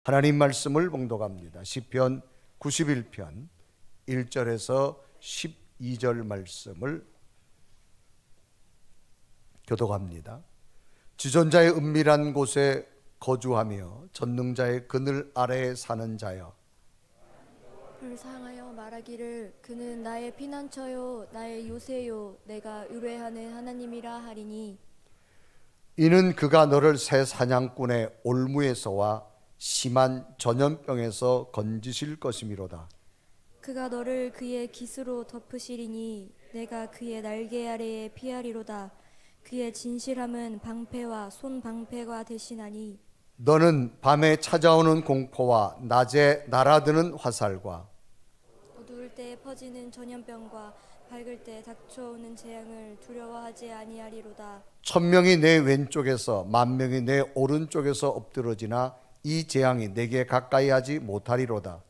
하나님 말씀을 봉독합니다. 시편 91편 1절에서 12절 말씀을 교독합니다. 지존자의 은밀한 곳에 거주하며 전능자의 그늘 아래에 사는 자여, 불쌍하여 말하기를 그는 나의 피난처요 나의 요새요 내가 의뢰하는 하나님이라 하리니, 이는 그가 너를 새 사냥꾼의 올무에서와 심한 전염병에서 건지실 것이미로다. 그가 너를 그의 깃으로 덮으시리니 내가 그의 날개 아래에 피하리로다. 그의 진실함은 방패와 손방패가 되시나니, 너는 밤에 찾아오는 공포와 낮에 날아드는 화살과 어두울 때 퍼지는 전염병과 밝을 때 닥쳐오는 재앙을 두려워하지 아니하리로다. 1000명이 내 왼쪽에서 10,000명이 내 오른쪽에서 엎드러지나 이 재앙이 내게 가까이 하지 못하리로다.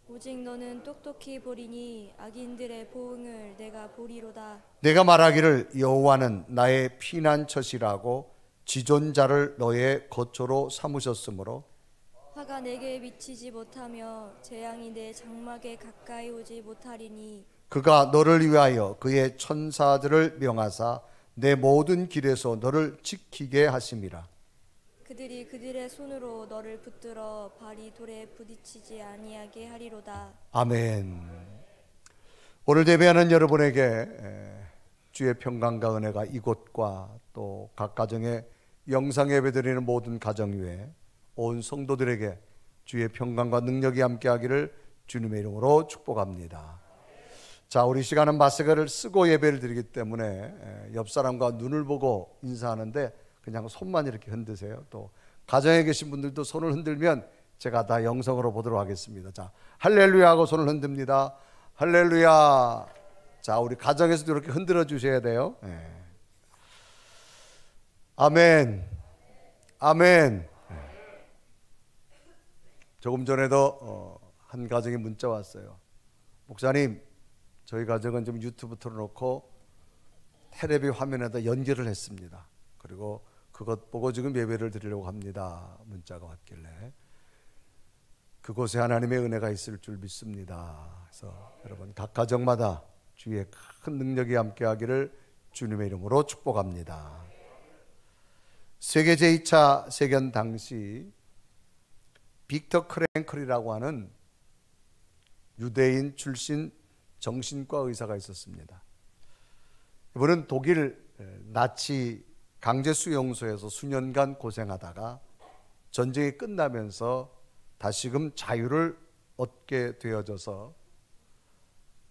오직 너는 똑똑히 보리니 악인들의 보응을 내가 보리로다. 내가 말하기를 여호와는 나의 피난처시라고 지존자를 너의 거처로 삼으셨으므로 화가 내게 미치지 못하며 재앙이 내 장막에 가까이 오지 못하리니, 그가 너를 위하여 그의 천사들을 명하사 내 모든 길에서 너를 지키게 하심이라. 그들이 그들의 손으로 너를 붙들어 발이 돌에 부딪히지 아니하게 하리로다. 아멘. 오늘 예배하는 여러분에게 주의 평강과 은혜가 이곳과 또 각 가정에 영상 예배드리는 모든 가정 위에 온 성도들에게 주의 평강과 능력이 함께하기를 주님의 이름으로 축복합니다. 자, 우리 시간은 마스크를 쓰고 예배를 드리기 때문에 옆 사람과 눈을 보고 인사하는데 그냥 손만 이렇게 흔드세요. 또 가정에 계신 분들도 손을 흔들면 제가 다 영성으로 보도록 하겠습니다. 자, 할렐루야 하고 손을 흔듭니다. 할렐루야. 자, 우리 가정에서도 이렇게 흔들어 주셔야 돼요. 아멘. 아멘. 조금 전에도 한 가정에 문자 왔어요. 목사님, 저희 가정은 좀 유튜브 틀어놓고 테레비 화면에다 연결을 했습니다. 그리고 그것 보고 지금 예배를 드리려고 합니다. 문자가 왔길래 그곳에 하나님의 은혜가 있을 줄 믿습니다. 그래서 여러분 각 가정마다 주의 큰 능력이 함께하기를 주님의 이름으로 축복합니다. 세계 제2차 세견 당시 빅터 크랭클이라고 하는 유대인 출신 정신과 의사가 있었습니다. 이분은 독일 나치 강제 수용소에서 수년간 고생하다가 전쟁이 끝나면서 다시금 자유를 얻게 되어져서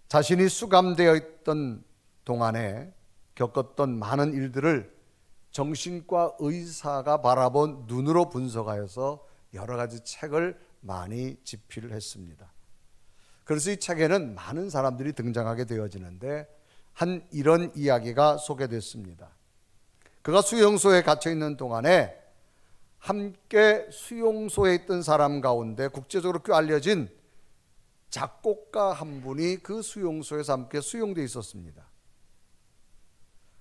자신이 수감되어 있던 동안에 겪었던 많은 일들을 정신과 의사가 바라본 눈으로 분석하여서 여러 가지 책을 많이 집필했습니다. 그래서 이 책에는 많은 사람들이 등장하게 되어지는데 한 이런 이야기가 소개됐습니다. 그가 수용소에 갇혀 있는 동안에 함께 수용소에 있던 사람 가운데 국제적으로 꽤 알려진 작곡가 한 분이 그 수용소에서 함께 수용되어 있었습니다.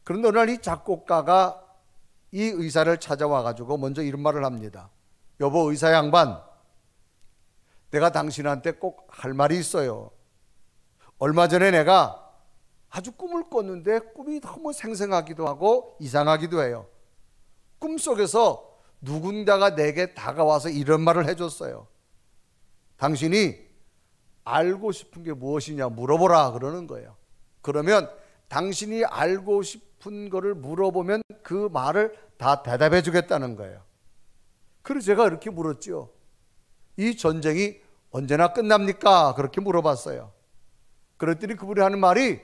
그런데 어느 날 이 작곡가가 이 의사를 찾아와 가지고 먼저 이런 말을 합니다. 여보 의사 양반, 내가 당신한테 꼭 할 말이 있어요. 얼마 전에 내가 아주 꿈을 꿨는데 꿈이 너무 생생하기도 하고 이상하기도 해요. 꿈속에서 누군가가 내게 다가와서 이런 말을 해줬어요. 당신이 알고 싶은 게 무엇이냐 물어보라 그러는 거예요. 그러면 당신이 알고 싶은 거를 물어보면 그 말을 다 대답해 주겠다는 거예요. 그래서 제가 이렇게 물었죠. 이 전쟁이 언제나 끝납니까? 그렇게 물어봤어요. 그랬더니 그분이 하는 말이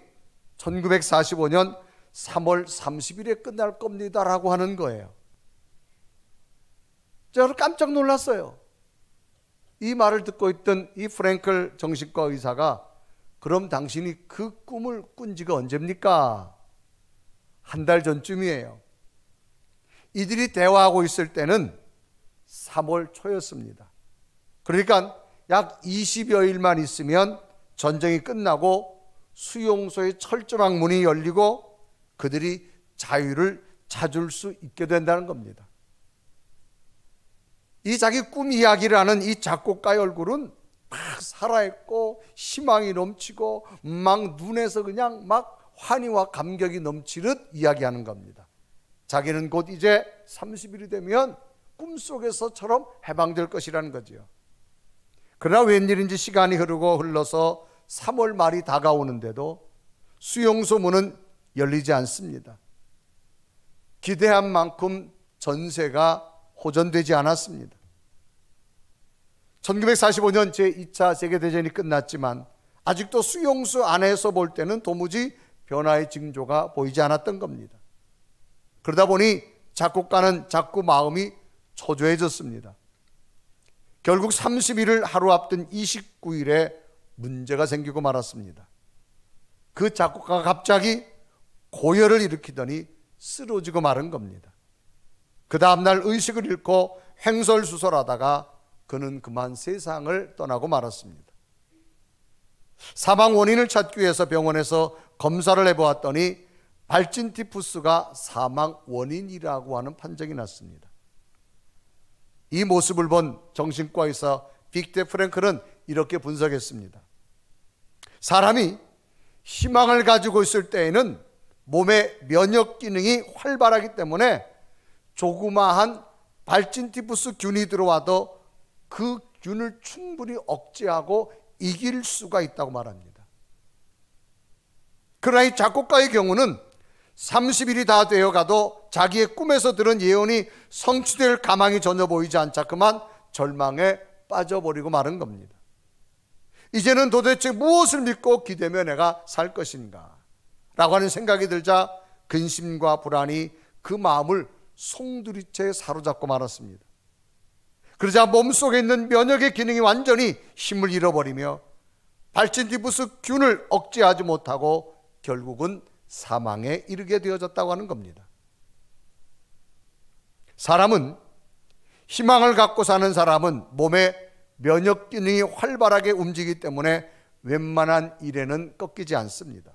1945년 3월 30일에 끝날 겁니다라고 하는 거예요. 제가 깜짝 놀랐어요. 이 말을 듣고 있던 이 프랭클 정신과 의사가 그럼 당신이 그 꿈을 꾼 지가 언제입니까? 한 달 전쯤이에요. 이들이 대화하고 있을 때는 3월 초였습니다. 그러니까 약 20여일만 있으면 전쟁이 끝나고 수용소의 철조망 문이 열리고 그들이 자유를 찾을 수 있게 된다는 겁니다. 이 자기 꿈 이야기를 하는 이 작곡가의 얼굴은 막 살아있고 희망이 넘치고 막 눈에서 그냥 막 환희와 감격이 넘치듯 이야기하는 겁니다. 자기는 곧 이제 30일이 되면 꿈속에서처럼 해방될 것이라는 거지요. 그러나 웬일인지 시간이 흘러서 3월 말이 다가오는데도 수용소 문은 열리지 않습니다. 기대한 만큼 전세가 호전되지 않았습니다. 1945년 제2차 세계대전이 끝났지만 아직도 수용소 안에서 볼 때는 도무지 변화의 징조가 보이지 않았던 겁니다. 그러다 보니 작곡가는 자꾸 마음이 초조해졌습니다. 결국 30일을 하루 앞둔 29일에 문제가 생기고 말았습니다. 그 작곡가가 갑자기 고열을 일으키더니 쓰러지고 마른 겁니다. 그 다음날 의식을 잃고 횡설수설하다가 그는 그만 세상을 떠나고 말았습니다. 사망 원인을 찾기 위해서 병원에서 검사를 해보았더니 발진 티푸스가 사망 원인이라고 하는 판정이 났습니다. 이 모습을 본 정신과 의사 빅테 프랭클은 이렇게 분석했습니다. 사람이 희망을 가지고 있을 때에는 몸의 면역 기능이 활발하기 때문에 조그마한 발진 티푸스 균이 들어와도 그 균을 충분히 억제하고 이길 수가 있다고 말합니다. 그러나 이 작곡가의 경우는 30일이 다 되어가도 자기의 꿈에서 들은 예언이 성취될 가망이 전혀 보이지 않자 그만 절망에 빠져버리고 마른 겁니다. 이제는 도대체 무엇을 믿고 기대며 내가 살 것인가 라고 하는 생각이 들자 근심과 불안이 그 마음을 송두리째 사로잡고 말았습니다. 그러자 몸속에 있는 면역의 기능이 완전히 힘을 잃어버리며 발진 티푸스 균을 억제하지 못하고 결국은 사망에 이르게 되어졌다고 하는 겁니다. 사람은 희망을 갖고 사는 사람은 몸의 면역 기능이 활발하게 움직이기 때문에 웬만한 일에는 꺾이지 않습니다.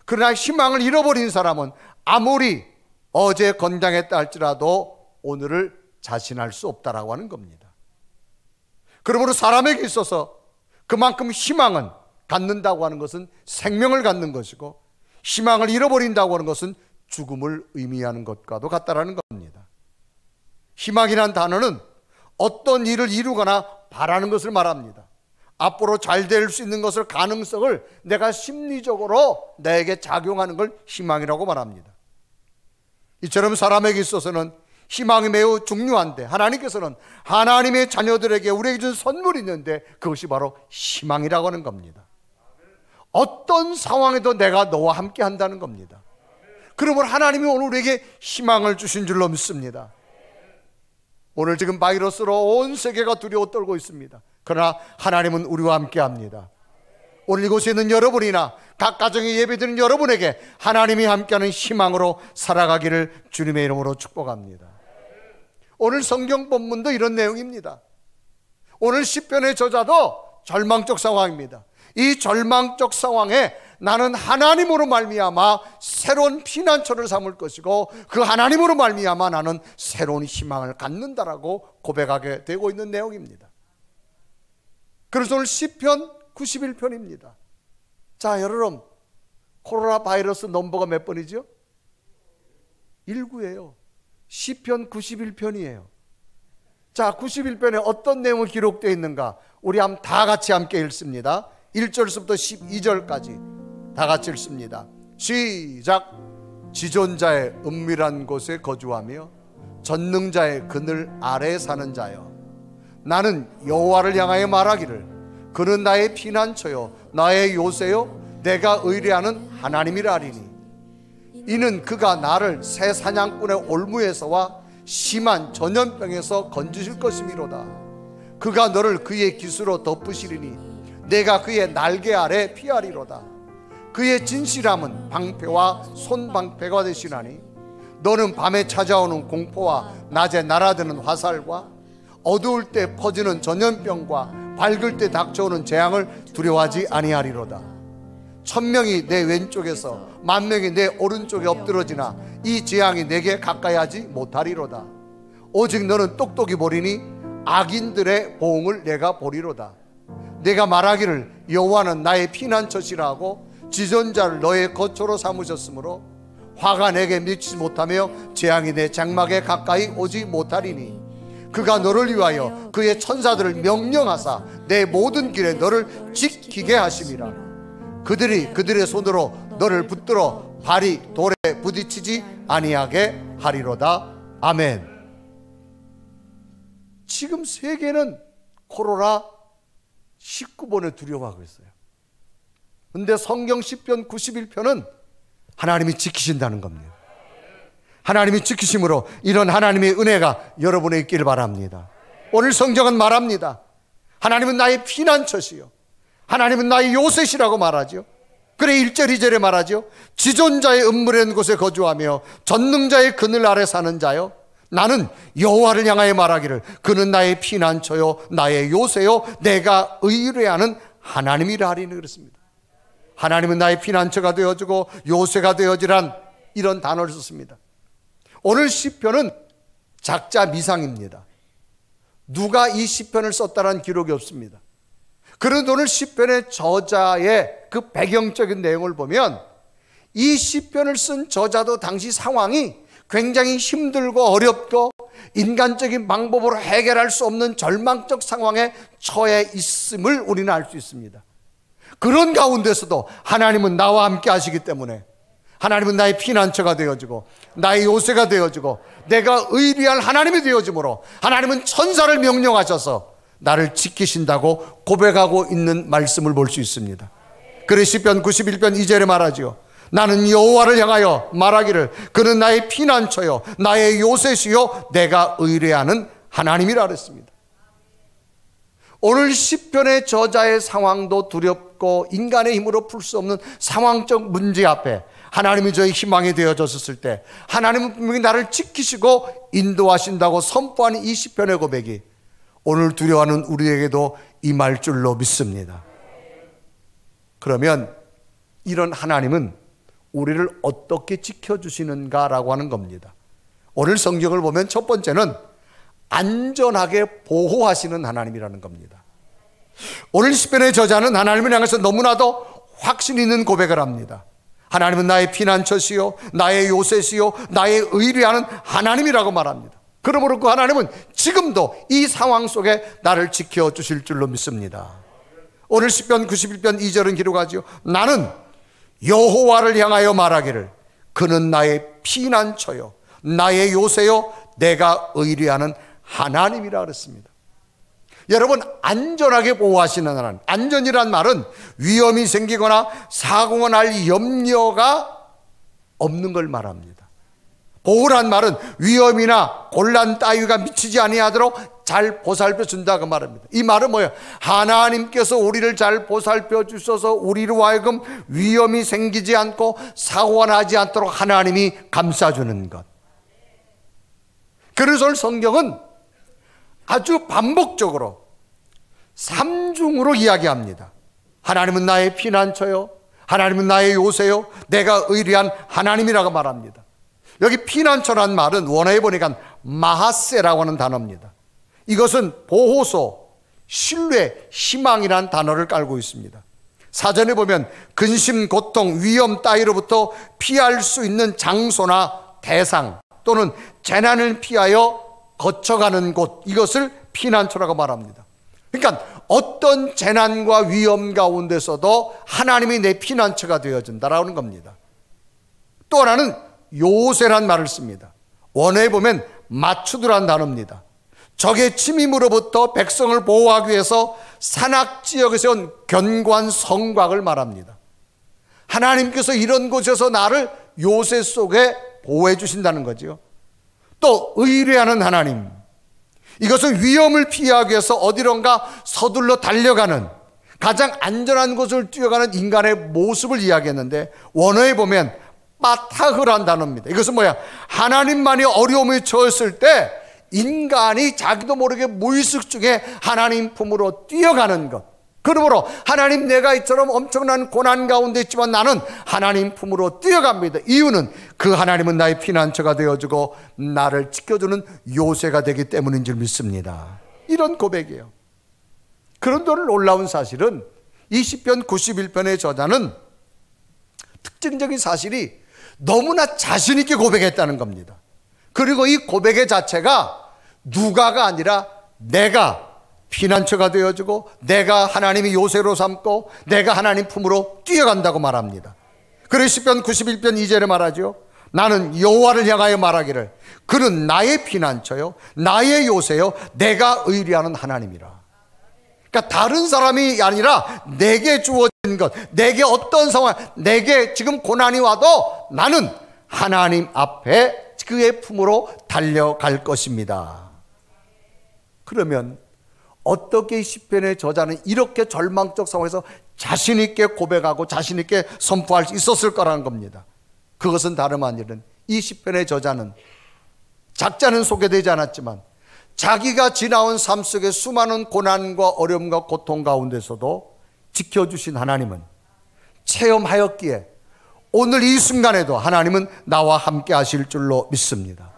그러나 희망을 잃어버린 사람은 아무리 어제 건강했다 할지라도 오늘을 자신할 수 없다라고 하는 겁니다. 그러므로 사람에게 있어서 그만큼 희망은 갖는다고 하는 것은 생명을 갖는 것이고 희망을 잃어버린다고 하는 것은 죽음을 의미하는 것과도 같다라는 겁니다. 희망이란 단어는 어떤 일을 이루거나 바라는 것을 말합니다. 앞으로 잘 될 수 있는 것을 가능성을 내가 심리적으로 내게 작용하는 걸 희망이라고 말합니다. 이처럼 사람에게 있어서는 희망이 매우 중요한데 하나님께서는 하나님의 자녀들에게 우리에게 준 선물이 있는데 그것이 바로 희망이라고 하는 겁니다. 어떤 상황에도 내가 너와 함께 한다는 겁니다. 그러므로 하나님이 오늘 우리에게 희망을 주신 줄로 믿습니다. 오늘 지금 바이러스로 온 세계가 두려워 떨고 있습니다. 그러나 하나님은 우리와 함께 합니다. 오늘 이곳에 있는 여러분이나 각 가정에 예배드리는 여러분에게 하나님이 함께하는 희망으로 살아가기를 주님의 이름으로 축복합니다. 오늘 성경 본문도 이런 내용입니다. 오늘 시편의 저자도 절망적 상황입니다. 이 절망적 상황에 나는 하나님으로 말미암아 새로운 피난처를 삼을 것이고 그 하나님으로 말미암아 나는 새로운 희망을 갖는다라고 고백하게 되고 있는 내용입니다. 그래서 오늘 시편 91편입니다. 자, 여러분, 코로나 바이러스 넘버가 몇 번이죠? 19예요. 시편 91편이에요. 자, 91편에 어떤 내용이 기록되어 있는가? 우리 다 같이 함께 읽습니다. 1절부터 12절까지 다 같이 읽습니다. 시작. 지존자의 은밀한 곳에 거주하며 전능자의 그늘 아래에 사는 자여, 나는 여호와를 향하여 말하기를 그는 나의 피난처요 나의 요새요 내가 의뢰하는 하나님이라 하리니 이는 그가 나를 새 사냥꾼의 올무에서와 심한 전염병에서 건지실 것이미로다. 그가 너를 그의 깃으로 덮으시리니 내가 그의 날개 아래 피하리로다. 그의 진실함은 방패와 손방패가 되시나니 너는 밤에 찾아오는 공포와 낮에 날아드는 화살과 어두울 때 퍼지는 전염병과 밝을 때 닥쳐오는 재앙을 두려워하지 아니하리로다. 1000명이 내 왼쪽에서 10,000명이 내 오른쪽에 엎드러지나 이 재앙이 내게 가까이 하지 못하리로다. 오직 너는 똑똑히 보리니 악인들의 보응을 내가 보리로다. 내가 말하기를 여호와는 나의 피난처시라 하고 지존자를 너의 거처로 삼으셨으므로 화가 내게 미치지 못하며 재앙이 내 장막에 가까이 오지 못하리니 그가 너를 위하여 그의 천사들을 명령하사 내 모든 길에 너를 지키게 하심이라. 그들이 그들의 손으로 너를 붙들어 발이 돌에 부딪히지 아니하게 하리로다. 아멘. 지금 세계는 코로나 19번에 두려워하고 있어요. 근데 성경 시편 91편은 하나님이 지키신다는 겁니다. 하나님이 지키심으로 이런 하나님의 은혜가 여러분에 있기를 바랍니다. 오늘 성경은 말합니다. 하나님은 나의 피난처시요 하나님은 나의 요새시라고 말하죠. 그래 1절 2절에 말하죠. 지존자의 음물의 곳에 거주하며 전능자의 그늘 아래 사는 자요 나는 여호와를 향하여 말하기를 그는 나의 피난처요 나의 요새요 내가 의뢰하는 하나님이라 하리니 그렇습니다. 하나님은 나의 피난처가 되어주고 요새가 되어지란 이런 단어를 썼습니다. 오늘 시편은 작자 미상입니다. 누가 이 시편을 썼다는 기록이 없습니다. 그런데 오늘 시편의 저자의 그 배경적인 내용을 보면 이 시편을 쓴 저자도 당시 상황이 굉장히 힘들고 어렵고 인간적인 방법으로 해결할 수 없는 절망적 상황에 처해 있음을 우리는 알 수 있습니다. 그런 가운데서도 하나님은 나와 함께 하시기 때문에 하나님은 나의 피난처가 되어주고 나의 요새가 되어주고 내가 의리할 하나님이 되어주므로 하나님은 천사를 명령하셔서 나를 지키신다고 고백하고 있는 말씀을 볼 수 있습니다. 그래 시편 91편 2절에 말하지요. 나는 여호와를 향하여 말하기를 그는 나의 피난처요 나의 요새시요 내가 의뢰하는 하나님이라 그랬습니다. 오늘 시편의 저자의 상황도 두렵고 인간의 힘으로 풀 수 없는 상황적 문제 앞에 하나님이 저의 희망이 되어졌을 때 하나님은 분명히 나를 지키시고 인도하신다고 선포하는 이 시편의 고백이 오늘 두려워하는 우리에게도 임할 줄로 믿습니다. 그러면 이런 하나님은 우리를 어떻게 지켜주시는가라고 하는 겁니다. 오늘 성경을 보면 첫 번째는 안전하게 보호하시는 하나님이라는 겁니다. 오늘 시편의 저자는 하나님을 향해서 너무나도 확신 있는 고백을 합니다. 하나님은 나의 피난처시요 나의 요새시요 나의 의뢰하는 하나님이라고 말합니다. 그러므로 그 하나님은 지금도 이 상황 속에 나를 지켜주실 줄로 믿습니다. 오늘 시편 91편 2절은 기록하죠. 나는 여호와를 향하여 말하기를 그는 나의 피난처요 나의 요새요 내가 의뢰하는 하나님이라 그랬습니다. 여러분 안전하게 보호하시는 하나님, 안전이란 말은 위험이 생기거나 사고가 날 염려가 없는 걸 말합니다. 보호란 말은 위험이나 곤란 따위가 미치지 아니하도록 잘 보살펴 준다고 말합니다. 이 말은 뭐예요? 하나님께서 우리를 잘 보살펴 주셔서 우리로 하여금 위험이 생기지 않고 사고가 나지 않도록 하나님이 감싸주는 것. 그래서 성경은 아주 반복적으로 삼중으로 이야기합니다. 하나님은 나의 피난처요 하나님은 나의 요새요 내가 의뢰한 하나님이라고 말합니다. 여기 피난처란 말은 원어에 보니까 마하세라고 하는 단어입니다. 이것은 보호소, 신뢰, 희망이라는 단어를 깔고 있습니다. 사전에 보면 근심, 고통, 위험 따위로부터 피할 수 있는 장소나 대상 또는 재난을 피하여 거쳐가는 곳, 이것을 피난처라고 말합니다. 그러니까 어떤 재난과 위험 가운데서도 하나님이 내 피난처가 되어준다라는 겁니다. 또 하나는 요새란 말을 씁니다. 원어에 보면 마추드란 단어입니다. 적의 침입으로부터 백성을 보호하기 위해서 산악지역에 세운 견고한 성곽을 말합니다. 하나님께서 이런 곳에서 나를 요새 속에 보호해 주신다는 거죠. 또 의뢰하는 하나님, 이것은 위험을 피하기 위해서 어디론가 서둘러 달려가는 가장 안전한 곳을 뛰어가는 인간의 모습을 이야기했는데 원어에 보면 빠타흐란 단어입니다. 이것은 뭐야? 하나님만이 어려움에 처했을 때 인간이 자기도 모르게 무의식 중에 하나님 품으로 뛰어가는 것, 그러므로 하나님, 내가 이처럼 엄청난 고난 가운데 있지만 나는 하나님 품으로 뛰어갑니다. 이유는 그 하나님은 나의 피난처가 되어주고 나를 지켜주는 요새가 되기 때문인 줄 믿습니다. 이런 고백이에요. 그런데 오늘 놀라운 사실은 이 시편 91편의 저자는 특징적인 사실이 너무나 자신 있게 고백했다는 겁니다. 그리고 이 고백의 자체가 누가가 아니라 내가 피난처가 되어주고 내가 하나님의 요새로 삼고 내가 하나님 품으로 뛰어간다고 말합니다. 그래서 시편 91편 2절에 말하죠. 나는 여호와를 향하여 말하기를 그는 나의 피난처요 나의 요새요 내가 의리하는 하나님이라. 그러니까 다른 사람이 아니라 내게 주어진 것, 내게 어떤 상황, 내게 지금 고난이 와도 나는 하나님 앞에 그의 품으로 달려갈 것입니다. 그러면 어떻게 이 시편의 저자는 이렇게 절망적 상황에서 자신 있게 고백하고 자신 있게 선포할 수 있었을 거라는 겁니다. 그것은 다름 아니라 이 시편의 저자는, 작자는 소개되지 않았지만 자기가 지나온 삶 속에 수많은 고난과 어려움과 고통 가운데서도 지켜주신 하나님은 체험하였기에 오늘 이 순간에도 하나님은 나와 함께 하실 줄로 믿습니다.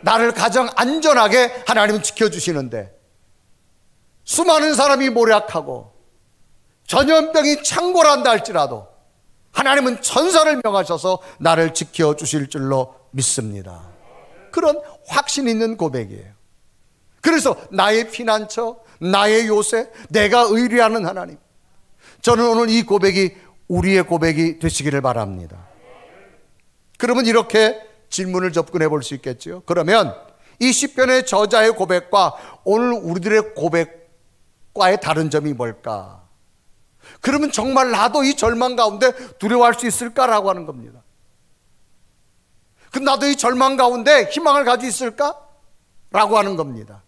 나를 가장 안전하게 하나님은 지켜주시는데 수많은 사람이 모략하고 전염병이 창궐한다 할지라도 하나님은 천사를 명하셔서 나를 지켜주실 줄로 믿습니다. 그런 확신 있는 고백이에요. 그래서 나의 피난처, 나의 요새, 내가 의리하는 하나님. 저는 오늘 이 고백이 우리의 고백이 되시기를 바랍니다. 그러면 이렇게 질문을 접근해 볼 수 있겠죠. 그러면 이 시편의 저자의 고백과 오늘 우리들의 고백과의 다른 점이 뭘까? 그러면 정말 나도 이 절망 가운데 두려워할 수 있을까라고 하는 겁니다. 그럼 나도 이 절망 가운데 희망을 가지고 있을까? 라고 하는 겁니다.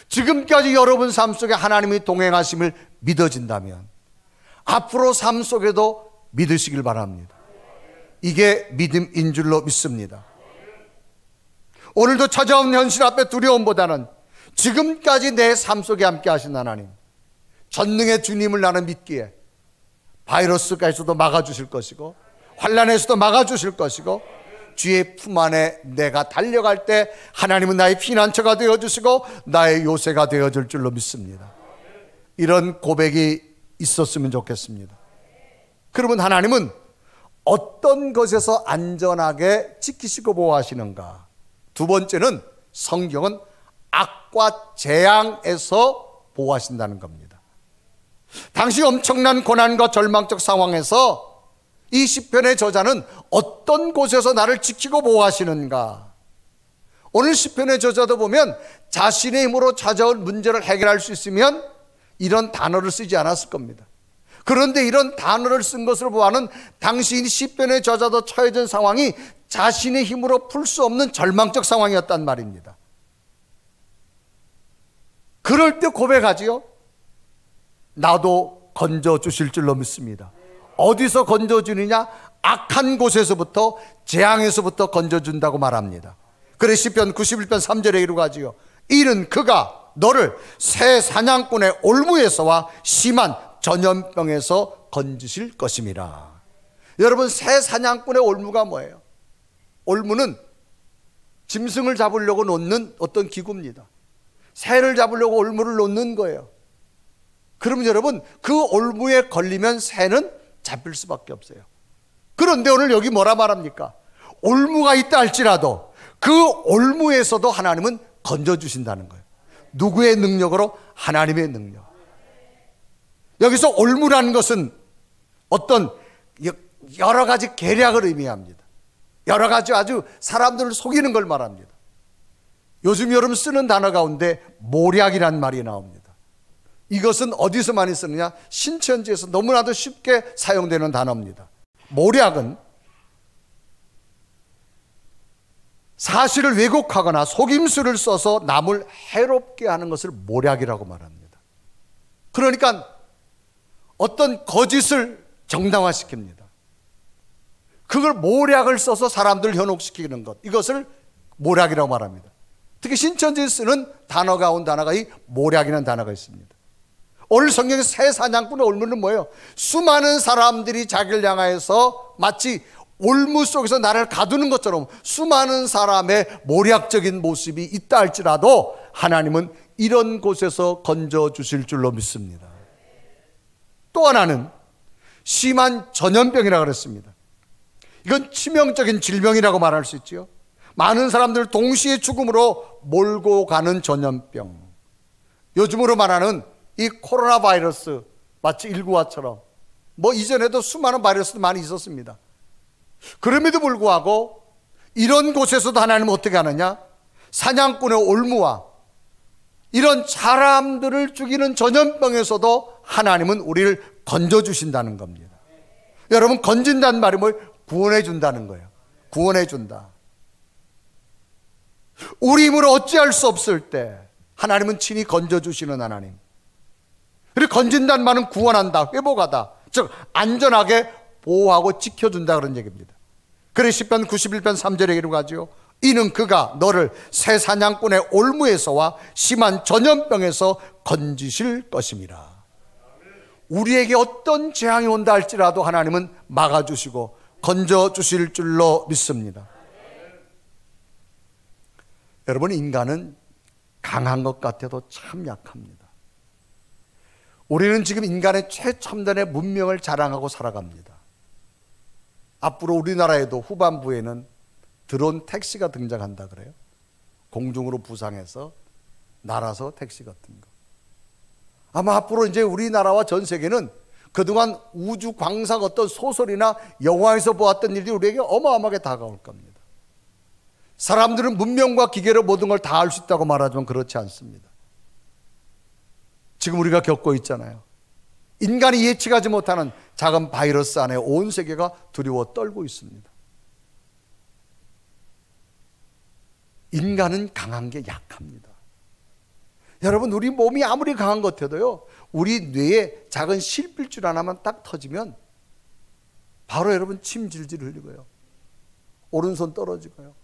지금까지 여러분 삶 속에 하나님이 동행하심을 믿어진다면 앞으로 삶 속에도 믿으시길 바랍니다. 이게 믿음인 줄로 믿습니다. 오늘도 찾아온 현실 앞에 두려움보다는 지금까지 내 삶 속에 함께 하신 하나님, 전능의 주님을 나는 믿기에 바이러스까지도 막아주실 것이고 환난에서도 막아주실 것이고 주의 품 안에 내가 달려갈 때 하나님은 나의 피난처가 되어주시고 나의 요새가 되어줄 줄로 믿습니다. 이런 고백이 있었으면 좋겠습니다. 그러면 하나님은 어떤 것에서 안전하게 지키시고 보호하시는가? 두 번째는 성경은 악과 재앙에서 보호하신다는 겁니다. 당시 엄청난 고난과 절망적 상황에서 이 시편의 저자는 어떤 곳에서 나를 지키고 보호하시는가? 오늘 시편의 저자도 보면 자신의 힘으로 찾아올 문제를 해결할 수 있으면 이런 단어를 쓰지 않았을 겁니다. 그런데 이런 단어를 쓴 것을 보아는 당시 시편의 저자도 처해진 상황이 자신의 힘으로 풀 수 없는 절망적 상황이었단 말입니다. 그럴 때 고백하지요. 나도 건져주실 줄로 믿습니다. 어디서 건져주느냐? 악한 곳에서부터, 재앙에서부터 건져준다고 말합니다. 그래서 시편 91편 3절에 이루가지요. 이는 그가 너를 새 사냥꾼의 올무에서와 심한 전염병에서 건지실 것임이라. 여러분, 새 사냥꾼의 올무가 뭐예요? 올무는 짐승을 잡으려고 놓는 어떤 기구입니다. 새를 잡으려고 올무를 놓는 거예요. 그러면 여러분, 그 올무에 걸리면 새는 잡힐 수밖에 없어요. 그런데 오늘 여기 뭐라 말합니까? 올무가 있다 할지라도 그 올무에서도 하나님은 건져주신다는 거예요. 누구의 능력으로? 하나님의 능력. 여기서 올무라는 것은 어떤 여러 가지 계략을 의미합니다. 여러 가지 아주 사람들을 속이는 걸 말합니다. 요즘 여러분 쓰는 단어 가운데 모략이란 말이 나옵니다. 이것은 어디서 많이 쓰느냐? 신천지에서 너무나도 쉽게 사용되는 단어입니다. 모략은 사실을 왜곡하거나 속임수를 써서 남을 해롭게 하는 것을 모략이라고 말합니다. 그러니까 어떤 거짓을 정당화시킵니다. 그걸 모략을 써서 사람들을 현혹시키는 것, 이것을 모략이라고 말합니다. 특히 신천지에 쓰는 단어 가운데 하나가 이 모략이라는 단어가 있습니다. 오늘 성경의 새 사냥꾼의 올무는 뭐예요? 수많은 사람들이 자기를 향하여서 마치 올무 속에서 나를 가두는 것처럼 수많은 사람의 모략적인 모습이 있다 할지라도 하나님은 이런 곳에서 건져주실 줄로 믿습니다. 또 하나는 심한 전염병이라고 그랬습니다. 이건 치명적인 질병이라고 말할 수 있죠. 많은 사람들 동시에 죽음으로 몰고 가는 전염병. 요즘으로 말하는 이 코로나 바이러스, 마치 19화처럼 뭐 이전에도 수많은 바이러스도 많이 있었습니다. 그럼에도 불구하고 이런 곳에서도 하나님은 어떻게 하느냐? 사냥꾼의 올무와 이런 사람들을 죽이는 전염병에서도 하나님은 우리를 건져주신다는 겁니다. 여러분, 건진다는 말이 뭐예요? 구원해 준다는 거예요. 구원해 준다. 우리 힘으로 어찌할 수 없을 때 하나님은 친히 건져주시는 하나님. 그리고 건진다는 말은 구원한다, 회복하다, 즉 안전하게 보호하고 지켜준다 그런 얘기입니다. 그래서 시편 91편 3절에 이렇게 하죠. 이는 그가 너를 새 사냥꾼의 올무에서와 심한 전염병에서 건지실 것임이라. 우리에게 어떤 재앙이 온다 할지라도 하나님은 막아주시고 건져주실 줄로 믿습니다. 여러분, 인간은 강한 것 같아도 참 약합니다. 우리는 지금 인간의 최첨단의 문명을 자랑하고 살아갑니다. 앞으로 우리나라에도 후반부에는 드론 택시가 등장한다 그래요. 공중으로 부상해서 날아서 택시 같은 거. 아마 앞으로 이제 우리나라와 전 세계는 그동안 우주 광석 어떤 소설이나 영화에서 보았던 일들이 우리에게 어마어마하게 다가올 겁니다. 사람들은 문명과 기계로 모든 걸 다 할 수 있다고 말하지만 그렇지 않습니다. 지금 우리가 겪고 있잖아요. 인간이 예측하지 못하는 작은 바이러스 안에 온 세계가 두려워 떨고 있습니다. 인간은 강한 게 약합니다. 여러분, 우리 몸이 아무리 강한 것 같아도요, 우리 뇌에 작은 실필줄 하나만 딱 터지면 바로 여러분 침 질질 흘리고요, 오른손 떨어지고요,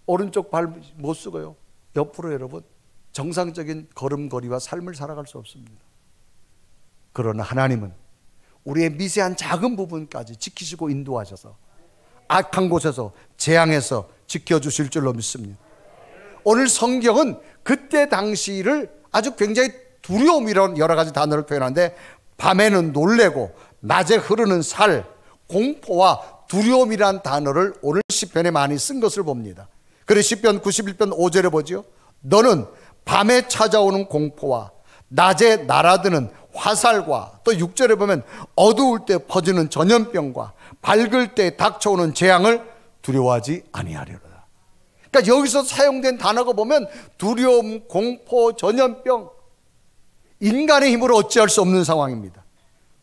오른쪽 발 못 쓰고요, 옆으로 여러분 정상적인 걸음걸이와 삶을 살아갈 수 없습니다. 그러나 하나님은 우리의 미세한 작은 부분까지 지키시고 인도하셔서 악한 곳에서 재앙에서 지켜주실 줄로 믿습니다. 오늘 성경은 그때 당시를 아주 굉장히 두려움이라는 여러 가지 단어를 표현하는데, 밤에는 놀래고 낮에 흐르는 살, 공포와 두려움이란 단어를 오늘 시편에 많이 쓴 것을 봅니다. 그래서 시편 91편 5절에 보죠. 너는 밤에 찾아오는 공포와 낮에 날아드는 화살과, 또 6절에 보면 어두울 때 퍼지는 전염병과 밝을 때 닥쳐오는 재앙을 두려워하지 아니하리로다. 그러니까 여기서 사용된 단어가 보면 두려움, 공포, 전염병, 인간의 힘으로 어찌할 수 없는 상황입니다.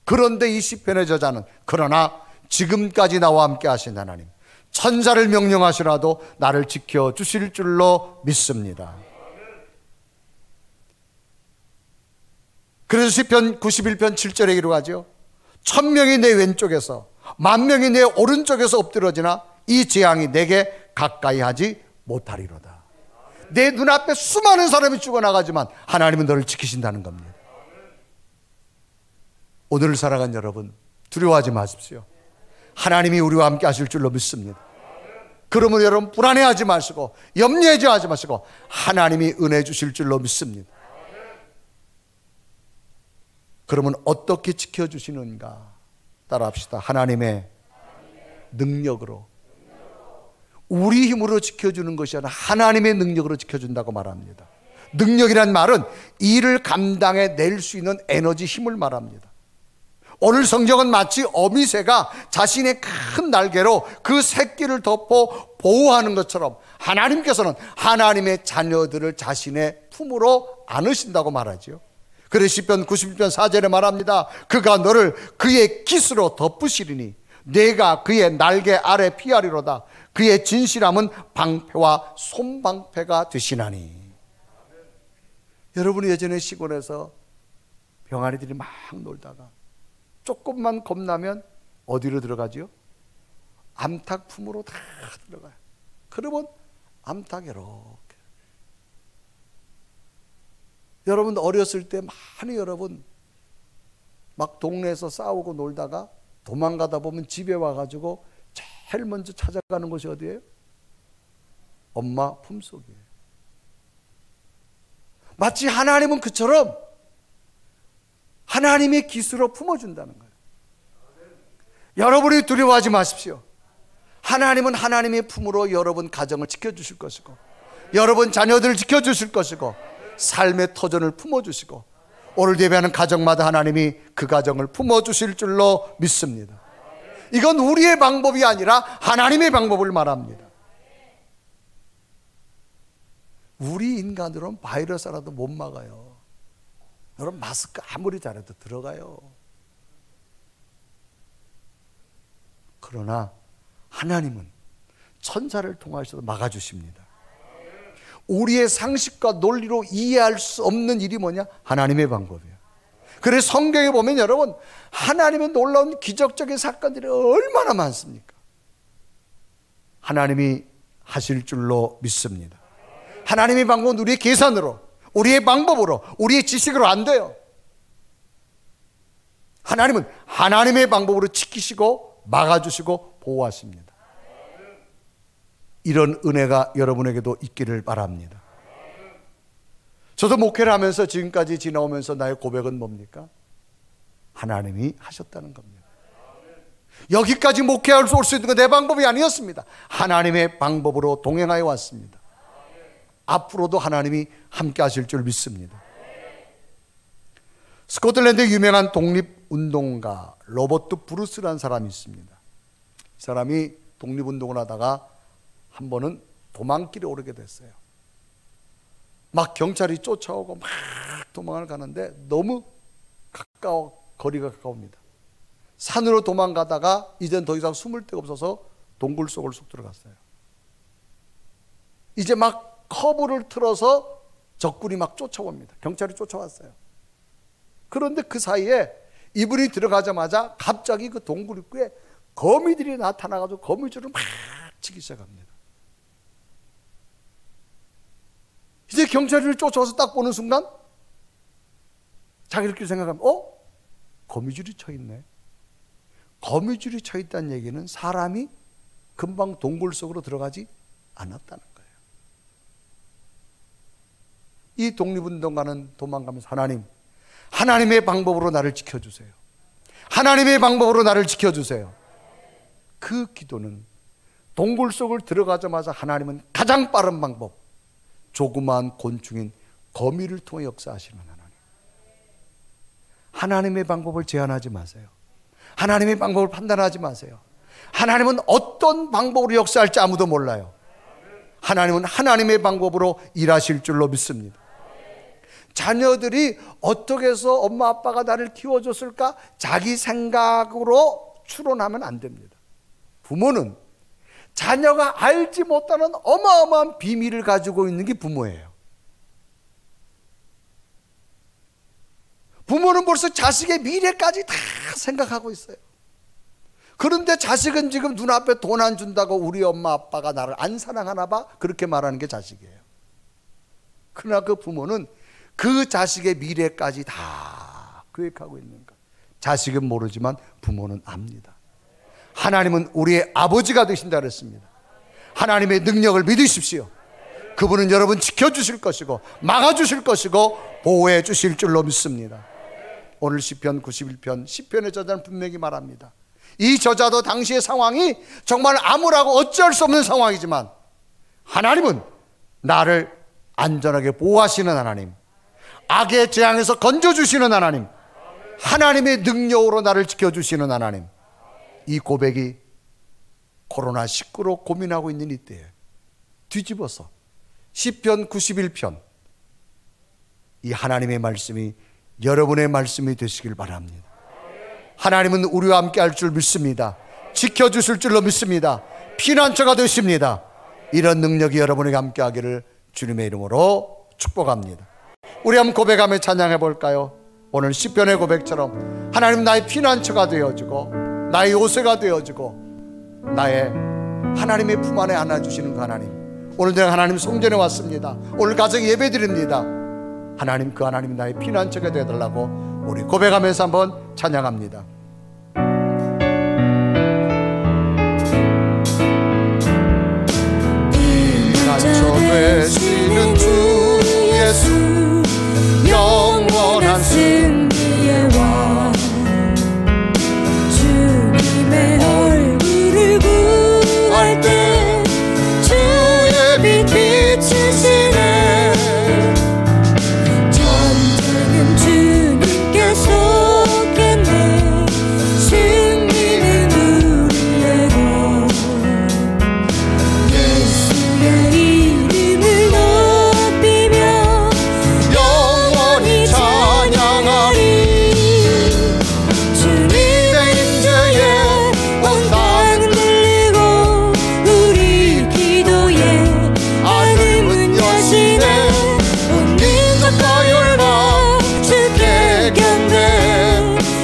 그런데 이 시편의 저자는 그러나 지금까지 나와 함께 하신 하나님, 천사를 명령하시라도 나를 지켜주실 줄로 믿습니다. 그래서 시편 91편 7절에 기록하죠. 1000명이 내 왼쪽에서 10,000명이 내 오른쪽에서 엎드러지나 이 재앙이 내게 가까이 하지 못하리로다. 내 눈앞에 수많은 사람이 죽어나가지만 하나님은 너를 지키신다는 겁니다. 오늘을 살아간 여러분, 두려워하지 마십시오. 하나님이 우리와 함께 하실 줄로 믿습니다. 그러면 여러분 불안해하지 마시고 염려하지 마시고 하나님이 은혜 주실 줄로 믿습니다. 그러면 어떻게 지켜주시는가 따라합시다. 하나님의 능력으로, 우리 힘으로 지켜주는 것이 아니라 하나님의 능력으로 지켜준다고 말합니다. 능력이란 말은 일을 감당해 낼 수 있는 에너지, 힘을 말합니다. 오늘 성경은 마치 어미새가 자신의 큰 날개로 그 새끼를 덮어 보호하는 것처럼 하나님께서는 하나님의 자녀들을 자신의 품으로 안으신다고 말하죠. 그래서 시편 91편 4절에 말합니다. 그가 너를 그의 깃으로 덮으시리니 내가 그의 날개 아래 피하리로다. 그의 진실함은 방패와 손방패가 되시나니. 여러분이 예전에 시골에서 병아리들이 막 놀다가 조금만 겁나면 어디로 들어가죠? 암탉 품으로 다 들어가요. 그러면 암탉이 이렇게. 여러분 어렸을 때 많이 여러분 막 동네에서 싸우고 놀다가 도망가다 보면 집에 와가지고 제일 먼저 찾아가는 곳이 어디예요? 엄마 품속이에요. 마치 하나님은 그처럼 하나님의 기수로 품어준다는 거예요. 여러분이 두려워하지 마십시오. 하나님은 하나님의 품으로 여러분 가정을 지켜주실 것이고, 여러분 자녀들을 지켜주실 것이고, 삶의 터전을 품어주시고, 오늘 예배하는 가정마다 하나님이 그 가정을 품어주실 줄로 믿습니다. 이건 우리의 방법이 아니라 하나님의 방법을 말합니다. 우리 인간으로는 바이러스라도 못 막아요. 여러분 마스크 아무리 잘해도 들어가요. 그러나 하나님은 천사를 통하셔서 막아주십니다. 우리의 상식과 논리로 이해할 수 없는 일이 뭐냐? 하나님의 방법이에요. 그래서 성경에 보면 여러분, 하나님의 놀라운 기적적인 사건들이 얼마나 많습니까? 하나님이 하실 줄로 믿습니다. 하나님의 방법은 우리의 계산으로, 우리의 방법으로, 우리의 지식으로 안 돼요. 하나님은 하나님의 방법으로 지키시고 막아주시고 보호하십니다. 이런 은혜가 여러분에게도 있기를 바랍니다. 저도 목회를 하면서 지금까지 지나오면서 나의 고백은 뭡니까? 하나님이 하셨다는 겁니다. 여기까지 목회할 수 올 수 있는 건 내 방법이 아니었습니다. 하나님의 방법으로 동행하여 왔습니다. 앞으로도 하나님이 함께 하실 줄 믿습니다. 스코틀랜드의 유명한 독립운동가 로버트 브루스라는 사람이 있습니다. 이 사람이 독립운동을 하다가 한 번은 도망길에 오르게 됐어요. 막 경찰이 쫓아오고 막 도망을 가는데 너무 거리가 가까웁니다. 산으로 도망가다가 이젠 더 이상 숨을 데가 없어서 동굴 속으로 쑥 들어갔어요. 이제 막 커브를 틀어서 적군이 막 쫓아옵니다. 경찰이 쫓아왔어요. 그런데 그 사이에 이분이 들어가자마자 갑자기 그 동굴 입구에 거미들이 나타나가지고 거미줄을 막 치기 시작합니다. 이제 경찰을 쫓아와서 딱 보는 순간 자기 이렇게 생각하면 거미줄이 쳐있네. 거미줄이 쳐있다는 얘기는 사람이 금방 동굴 속으로 들어가지 않았다는 거예요. 이 독립운동가는 도망가면서 하나님의 방법으로 나를 지켜주세요. 하나님의 방법으로 나를 지켜주세요. 그 기도는 동굴 속을 들어가자마자 하나님은 가장 빠른 방법, 조그마한 곤충인 거미를 통해 역사하시는 하나님. 하나님의 방법을 제한하지 마세요. 하나님의 방법을 판단하지 마세요. 하나님은 어떤 방법으로 역사할지 아무도 몰라요. 하나님은 하나님의 방법으로 일하실 줄로 믿습니다. 자녀들이 어떻게 해서 엄마 아빠가 나를 키워줬을까? 자기 생각으로 추론하면 안 됩니다. 부모는 자녀가 알지 못하는 어마어마한 비밀을 가지고 있는 게 부모예요. 부모는 벌써 자식의 미래까지 다 생각하고 있어요. 그런데 자식은 지금 눈앞에 돈 안 준다고 우리 엄마 아빠가 나를 안 사랑하나 봐? 그렇게 말하는 게 자식이에요. 그러나 그 부모는 그 자식의 미래까지 다 계획하고 있는 것. 자식은 모르지만 부모는 압니다. 하나님은 우리의 아버지가 되신다 그랬습니다. 하나님의 능력을 믿으십시오. 그분은 여러분 지켜주실 것이고 막아주실 것이고 보호해 주실 줄로 믿습니다. 오늘 시편 91편 시편의 저자는 분명히 말합니다. 이 저자도 당시의 상황이 정말 암울하고 어찌할 수 없는 상황이지만 하나님은 나를 안전하게 보호하시는 하나님, 악의 재앙에서 건져주시는 하나님, 하나님의 능력으로 나를 지켜주시는 하나님. 이 고백이 코로나19로 고민하고 있는 이때에 뒤집어서 시편 91편 이 하나님의 말씀이 여러분의 말씀이 되시길 바랍니다. 하나님은 우리와 함께 할 줄 믿습니다. 지켜주실 줄로 믿습니다. 피난처가 되십니다. 이런 능력이 여러분에게 함께 하기를 주님의 이름으로 축복합니다. 우리 한번 고백하며 찬양해 볼까요? 오늘 시편의 고백처럼 하나님 나의 피난처가 되어주고 나의 요새가 되어주고 나의 하나님의 품 안에 안아주시는 그 하나님, 오늘 내가 하나님 성전에 왔습니다. 오늘 가정 예배 드립니다. 하나님, 그 하나님이 나의 피난처가 되어달라고 우리 고백하면서 한번 찬양합니다. 피난처 되시는 주 예수, 영원한 승리의 왕, 주님의 얼굴을 구할 때 주의 빛 비추시네. 전쟁은 주님께 속했네. 승리는 우리의 것. 예수의 이름을 높이며 영원히 찬양하리. 주님의 임재에 온 땅은 들리고 우리 기도에 하늘문 여시네. 온 민족과 열방 주께 경배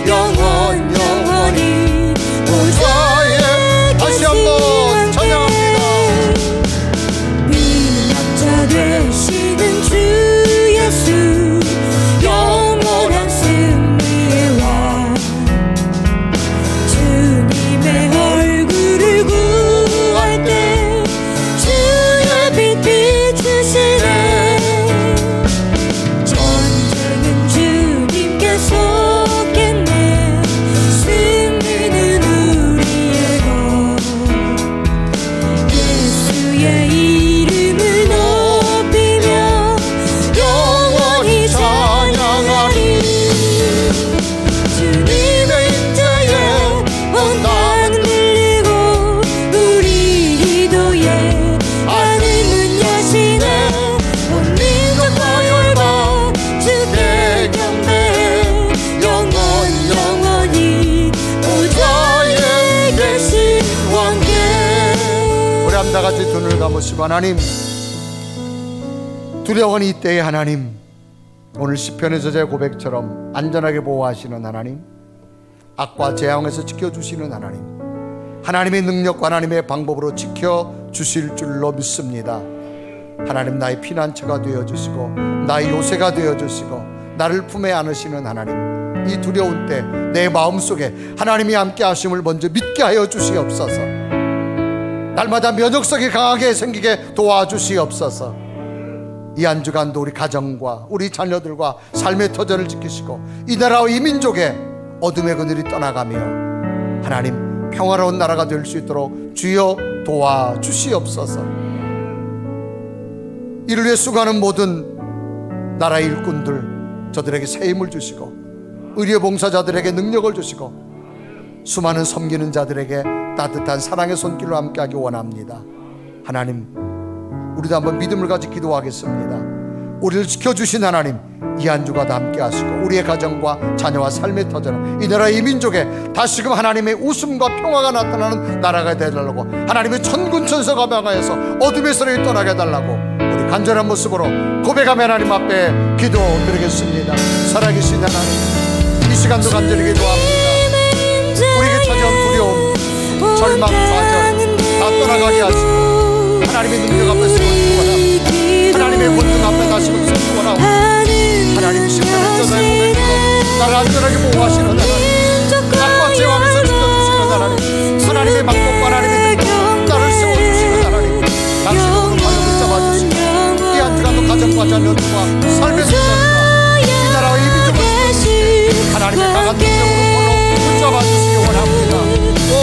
영원히 보좌에 다시 한번 찬양합니다. 피난처 되시는 주 예수, 영원한 승리의 왕, 주님의 얼굴을 구할 때 주의 빛 비추시네. 전쟁은 주님께 속했네. 승리는 우리의 것. 예수의 이름을 높이며 영원히 찬양하리. 주님의 임재에 온 땅은 들리고 우리 기도에 하늘문 여시네. 온 민족과 열방 주께 경배해 영원히 보좌에 계신 왕께. 우리 다 같이 두 눈을 감으시고, 하나님, 두려운 이때의 하나님, 오늘 시편의 저자의 고백처럼 안전하게 보호하시는 하나님, 악과 재앙에서 지켜주시는 하나님, 하나님의 능력과 하나님의 방법으로 지켜주실 줄로 믿습니다. 하나님, 나의 피난처가 되어주시고 나의 요새가 되어주시고 나를 품에 안으시는 하나님, 이 두려운 때 내 마음속에 하나님이 함께 하심을 먼저 믿게 하여 주시옵소서. 날마다 면역성이 강하게 생기게 도와주시옵소서. 이 한 주간도 우리 가정과 우리 자녀들과 삶의 터전을 지키시고 이 나라와 이 민족의 어둠의 그늘이 떠나가며 하나님 평화로운 나라가 될 수 있도록 주여 도와주시옵소서. 이를 위해 수고하는 모든 나라의 일꾼들, 저들에게 새 힘을 주시고 의료봉사자들에게 능력을 주시고 수많은 섬기는 자들에게 따뜻한 사랑의 손길로 함께하기 원합니다. 하나님, 우리도 한번 믿음을 가지고 기도하겠습니다. 우리를 지켜주신 하나님, 이 한 주가 다 함께 하시고 우리의 가정과 자녀와 삶의 터전을 이 나라 이 민족에 다시금 하나님의 웃음과 평화가 나타나는 나라가 되달라고, 하나님의 천군천사가 방하여서 어둠의 세력이 떠나게 해달라고 우리 간절한 모습으로 고백하며 하나님 앞에 기도드리겠습니다. 살아계신 하나님, 이 시간도 간절히 기도합니다. 우리에게 찾아온 두려움, 절망, 좌절 다 떠나가게 하시고 하나님의 능력 앞에 세워주기 원합니다. 하나님의 본능 앞에 다시 서기 원합니다. 하나님, 십자가의 저자의 고백으로 나를 안전하게 보호하시는 하나님, 악과 죄악에서 지켜주시는 하나님, 하나님의 방법과 하나님의 능력 나를 세워주시는 하나님, 당신은 오늘 발로 붙잡아주시고 이 한 주간도 가정과 자녀들과 삶의 순간과 이 나라와 이 민족을 지켜주시고 하나님의 강한 능력으로 발로 붙잡아주시기 원합니다. 오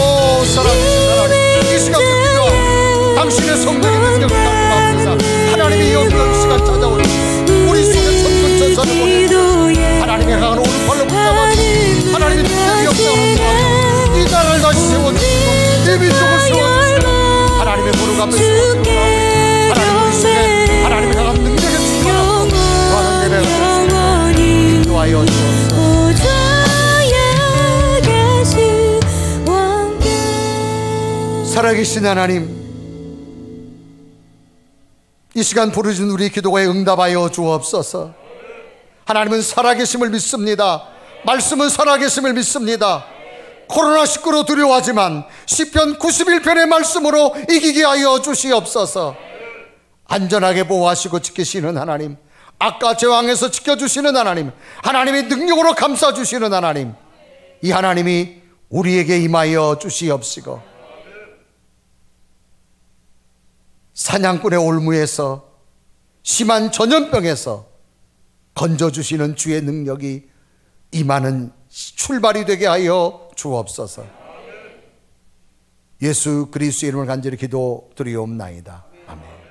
살아계신 하나님, 이 시간도 기도하고 당신의 성령의 능력을 달콤합니다. 하나님의 영광 시간 찾아오시고 우리 속에 천군천사를 보내주시고 하나님의 강한 오른팔로 붙잡아주시고 하나님의 능력이 역사하는 도와주시고 이 나라를 다시 세워주시고 이 민족을 세워주시고 하나님의 무릎 앞에 세워주시고 하나님, 우리 속에 하나님의 강한 능력의 충만함으로 구하는 예배가 되시고 인도하여 주옵소서. 살아계신 하나님, 이 시간 부르짖은 우리 기도에 응답하여 주옵소서. 하나님은 살아계심을 믿습니다. 말씀은 살아계심을 믿습니다. 코로나19로 두려워하지만 시편 91편의 말씀으로 이기게 하여 주시옵소서. 안전하게 보호하시고 지키시는 하나님, 악과 제왕에서 지켜주시는 하나님, 하나님의 능력으로 감싸주시는 하나님, 이 하나님이 우리에게 임하여 주시옵시고, 사냥꾼의 올무에서 심한 전염병에서 건져주시는 주의 능력이 임하는 출발이 되게 하여 주옵소서. 예수 그리스도의 이름을 간절히 기도드리옵나이다. 아멘.